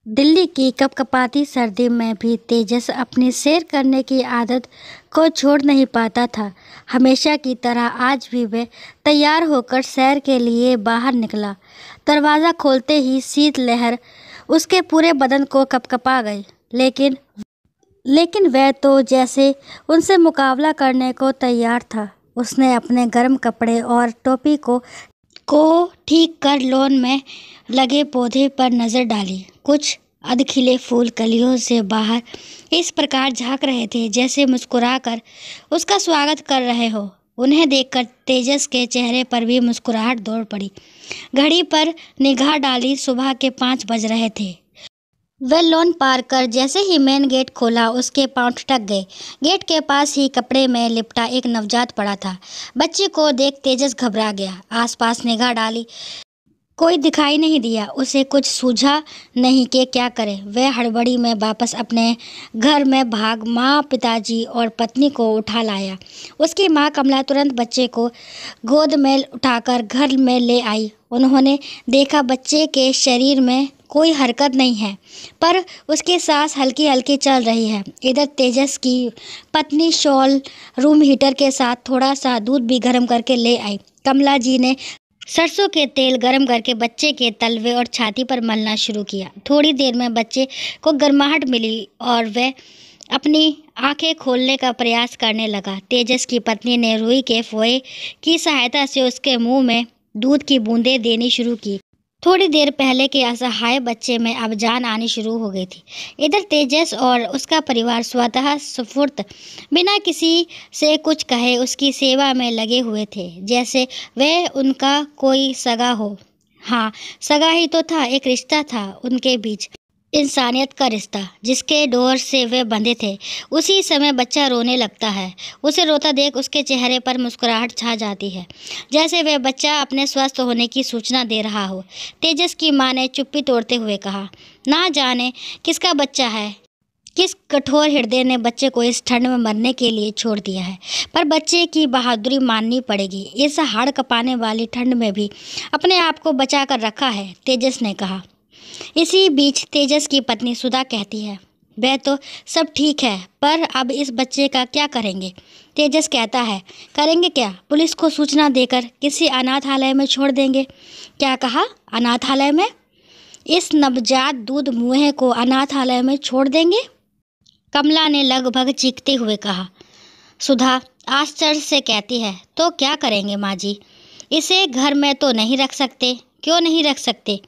दिल्ली की कपकपाती सर्दी में भी तेजस अपनी सैर करने की आदत को छोड़ नहीं पाता था। हमेशा की तरह आज भी वह तैयार होकर सैर के लिए बाहर निकला। दरवाज़ा खोलते ही शीतलहर उसके पूरे बदन को कपकपा गई, लेकिन वह तो जैसे उनसे मुकाबला करने को तैयार था। उसने अपने गर्म कपड़े और टोपी को ठीक कर लॉन में लगे पौधे पर नज़र डाली। कुछ अधखिले फूल कलियों से बाहर इस प्रकार झांक रहे थे जैसे मुस्कुराकर उसका स्वागत कर रहे हो। उन्हें देखकर तेजस के चेहरे पर भी मुस्कुराहट दौड़ पड़ी। घड़ी पर निगाह डाली, सुबह के 5 बज रहे थे। वह लॉन पार कर जैसे ही मेन गेट खोला, उसके पांव ठिठक गए। गेट के पास ही कपड़े में लिपटा एक नवजात पड़ा था। बच्चे को देख तेजस घबरा गया। आसपास निगाह डाली, कोई दिखाई नहीं दिया। उसे कुछ सूझा नहीं कि क्या करे। वह हड़बड़ी में वापस अपने घर में भाग माँ, पिताजी और पत्नी को उठा लाया। उसकी माँ कमला तुरंत बच्चे को गोद में उठाकर घर में ले आई। उन्होंने देखा बच्चे के शरीर में कोई हरकत नहीं है, पर उसकी सांस हल्की हल्की चल रही है। इधर तेजस की पत्नी शॉल रूम हीटर के साथ थोड़ा सा दूध भी गर्म करके ले आई। कमला जी ने सरसों के तेल गर्म करके बच्चे के तलवे और छाती पर मलना शुरू किया। थोड़ी देर में बच्चे को गर्माहट मिली और वह अपनी आंखें खोलने का प्रयास करने लगा। तेजस की पत्नी ने रुई के फोए की सहायता से उसके मुंह में दूध की बूंदें देनी शुरू की। थोड़ी देर पहले के असहाय बच्चे में अब जान आनी शुरू हो गई थी। इधर तेजस और उसका परिवार स्वतः स्फूर्त बिना किसी से कुछ कहे उसकी सेवा में लगे हुए थे, जैसे वह उनका कोई सगा हो। हाँ, सगा ही तो था, एक रिश्ता था उनके बीच, इंसानियत का रिश्ता, जिसके डोर से वे बंधे थे। उसी समय बच्चा रोने लगता है। उसे रोता देख उसके चेहरे पर मुस्कुराहट छा जाती है, जैसे वह बच्चा अपने स्वस्थ होने की सूचना दे रहा हो। तेजस की माँ ने चुप्पी तोड़ते हुए कहा, ना जाने किसका बच्चा है, किस कठोर हृदय ने बच्चे को इस ठंड में मरने के लिए छोड़ दिया है, पर बच्चे की बहादुरी माननी पड़ेगी। इस हाड़ कपाने वाली ठंड में भी अपने आप को बचा कर रखा है, तेजस ने कहा। इसी बीच तेजस की पत्नी सुधा कहती है, वह तो सब ठीक है, पर अब इस बच्चे का क्या करेंगे। तेजस कहता है, करेंगे क्या, पुलिस को सूचना देकर किसी अनाथालय में छोड़ देंगे। क्या कहा, अनाथालय में? इस नवजात दूध मुँहे को अनाथालय में छोड़ देंगे? कमला ने लगभग चीखते हुए कहा। सुधा आश्चर्य से कहती है, तो क्या करेंगे माँ जी, इसे घर में तो नहीं रख सकते। क्यों नहीं रख सकते?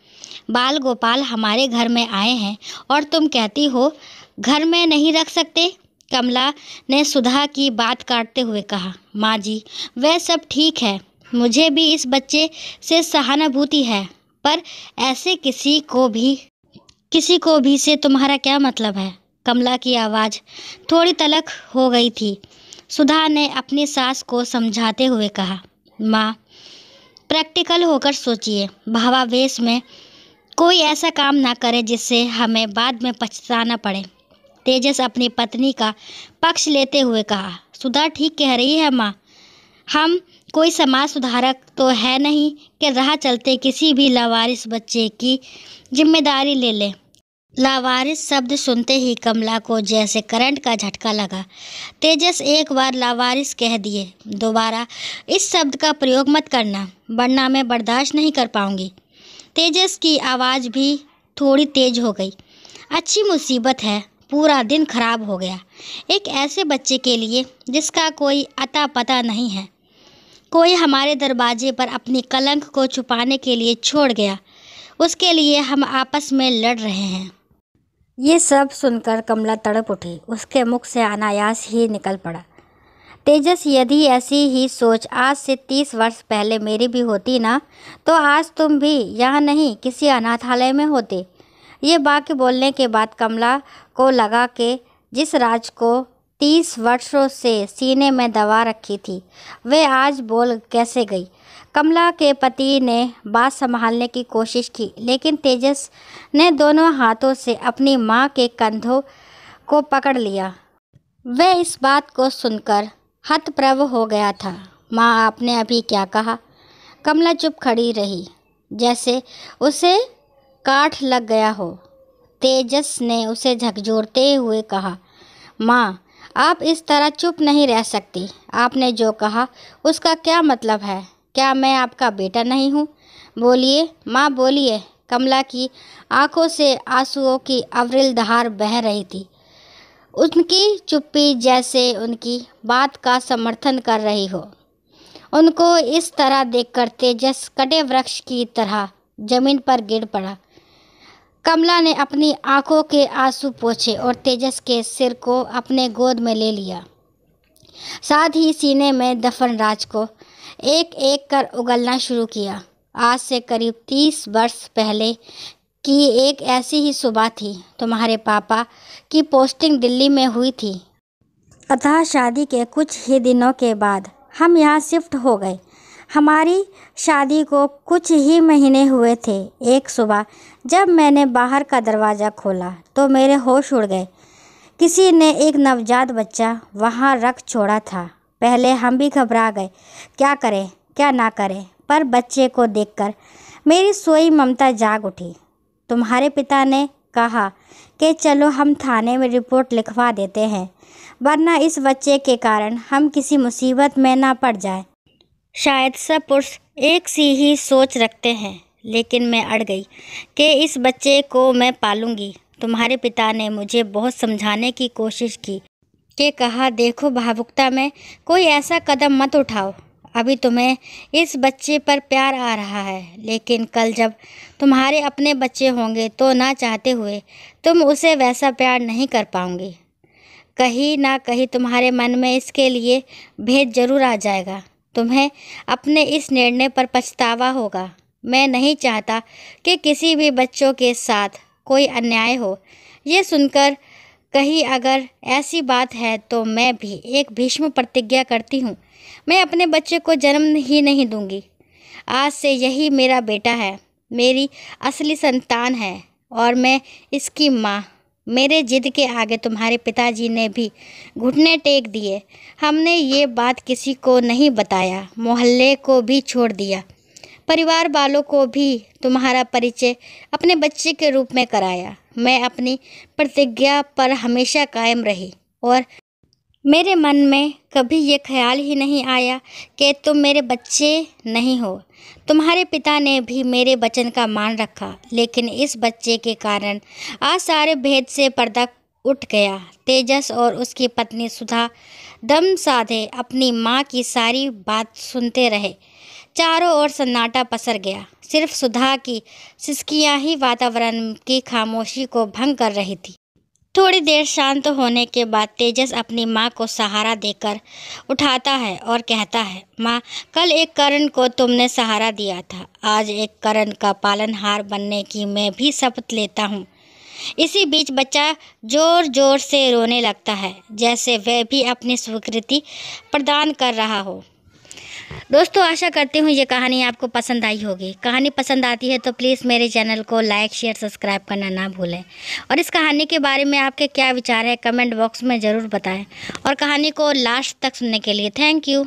बाल गोपाल हमारे घर में आए हैं और तुम कहती हो घर में नहीं रख सकते। कमला ने सुधा की बात काटते हुए कहा, माँ जी वह सब ठीक है, मुझे भी इस बच्चे से सहानुभूति है, पर ऐसे किसी को भी से तुम्हारा क्या मतलब है। कमला की आवाज़ थोड़ी तलख हो गई थी। सुधा ने अपनी सास को समझाते हुए कहा, माँ प्रैक्टिकल होकर सोचिए, भावावेश में कोई ऐसा काम ना करे जिससे हमें बाद में पछताना पड़े। तेजस अपनी पत्नी का पक्ष लेते हुए कहा, सुधा ठीक कह रही है माँ, हम कोई समाज सुधारक तो है नहीं कि राह चलते किसी भी लावारिस बच्चे की जिम्मेदारी ले लें। लावारिस शब्द सुनते ही कमला को जैसे करंट का झटका लगा। तेजस एक बार लावारिस कह दिए, दोबारा इस शब्द का प्रयोग मत करना, वरना मैं बर्दाश्त नहीं कर पाऊंगी। तेजस की आवाज़ भी थोड़ी तेज हो गई। अच्छी मुसीबत है, पूरा दिन खराब हो गया एक ऐसे बच्चे के लिए जिसका कोई अता पता नहीं है। कोई हमारे दरवाजे पर अपनी कलंक को छुपाने के लिए छोड़ गया, उसके लिए हम आपस में लड़ रहे हैं। ये सब सुनकर कमला तड़प उठी। उसके मुख से अनायास ही निकल पड़ा, तेजस यदि ऐसी ही सोच आज से 30 वर्ष पहले मेरी भी होती ना, तो आज तुम भी यहाँ नहीं किसी अनाथालय में होते। ये वाक्य बोलने के बाद कमला को लगा कि जिस राज को 30 वर्षों से सीने में दबा रखी थी, वह आज बोल कैसे गई। कमला के पति ने बात संभालने की कोशिश की, लेकिन तेजस ने दोनों हाथों से अपनी माँ के कंधों को पकड़ लिया। वह इस बात को सुनकर हतप्रभ हो गया था। माँ आपने अभी क्या कहा? कमला चुप खड़ी रही, जैसे उसे काठ लग गया हो। तेजस ने उसे झकझोरते हुए कहा, माँ, आप इस तरह चुप नहीं रह सकती। आपने जो कहा उसका क्या मतलब है? क्या मैं आपका बेटा नहीं हूँ? बोलिए माँ, बोलिए। कमला की आंखों से आंसुओं की अविरल धार बह रही थी। उनकी चुप्पी जैसे उनकी बात का समर्थन कर रही हो। उनको इस तरह देखकर तेजस कटे वृक्ष की तरह जमीन पर गिर पड़ा। कमला ने अपनी आंखों के आंसू पोंछे और तेजस के सिर को अपने गोद में ले लिया। साथ ही सीने में दफन राज को एक एक कर उगलना शुरू किया। आज से करीब 30 वर्ष पहले की एक ऐसी ही सुबह थी। तुम्हारे पापा की पोस्टिंग दिल्ली में हुई थी। अतः शादी के कुछ ही दिनों के बाद हम यहाँ शिफ्ट हो गए। हमारी शादी को कुछ ही महीने हुए थे। एक सुबह जब मैंने बाहर का दरवाज़ा खोला तो मेरे होश उड़ गए। किसी ने एक नवजात बच्चा वहाँ रख छोड़ा था। पहले हम भी घबरा गए, क्या करें क्या ना करें, पर बच्चे को देखकर मेरी सोई ममता जाग उठी। तुम्हारे पिता ने कहा कि चलो हम थाने में रिपोर्ट लिखवा देते हैं, वरना इस बच्चे के कारण हम किसी मुसीबत में ना पड़ जाए। शायद सब पुरुष एक सी ही सोच रखते हैं, लेकिन मैं अड़ गई कि इस बच्चे को मैं पालूंगी। तुम्हारे पिता ने मुझे बहुत समझाने की कोशिश की कि कहा, देखो भावुकता में कोई ऐसा कदम मत उठाओ। अभी तुम्हें इस बच्चे पर प्यार आ रहा है, लेकिन कल जब तुम्हारे अपने बच्चे होंगे तो ना चाहते हुए तुम उसे वैसा प्यार नहीं कर पाओगे। कहीं ना कहीं तुम्हारे मन में इसके लिए भेद जरूर आ जाएगा। तुम्हें अपने इस निर्णय पर पछतावा होगा। मैं नहीं चाहता कि किसी भी बच्चों के साथ कोई अन्याय हो। ये सुनकर कहीं अगर ऐसी बात है तो मैं भी एक भीष्म प्रतिज्ञा करती हूँ, मैं अपने बच्चे को जन्म ही नहीं दूंगी। आज से यही मेरा बेटा है, मेरी असली संतान है और मैं इसकी माँ। मेरे जिद के आगे तुम्हारे पिताजी ने भी घुटने टेक दिए। हमने ये बात किसी को नहीं बताया, मोहल्ले को भी छोड़ दिया, परिवार वालों को भी तुम्हारा परिचय अपने बच्चे के रूप में कराया। मैं अपनी प्रतिज्ञा पर हमेशा कायम रही और मेरे मन में कभी ये ख्याल ही नहीं आया कि तुम मेरे बच्चे नहीं हो। तुम्हारे पिता ने भी मेरे वचन का मान रखा, लेकिन इस बच्चे के कारण आज सारे भेद से पर्दा उठ गया। तेजस और उसकी पत्नी सुधा दम साधे अपनी माँ की सारी बात सुनते रहे। चारों ओर सन्नाटा पसर गया। सिर्फ सुधा की सिसकियाँ ही वातावरण की खामोशी को भंग कर रही थी। थोड़ी देर शांत होने के बाद तेजस अपनी माँ को सहारा देकर उठाता है और कहता है, माँ, कल एक करण को तुमने सहारा दिया था, आज एक करण का पालनहार बनने की मैं भी शपथ लेता हूँ। इसी बीच बच्चा जोर जोर से रोने लगता है, जैसे वह भी अपनी स्वीकृति प्रदान कर रहा हो। दोस्तों, आशा करती हूँ ये कहानी आपको पसंद आई होगी। कहानी पसंद आती है तो प्लीज़ मेरे चैनल को लाइक, शेयर, सब्सक्राइब करना ना भूलें। और इस कहानी के बारे में आपके क्या विचार है कमेंट बॉक्स में ज़रूर बताएं। और कहानी को लास्ट तक सुनने के लिए थैंक यू।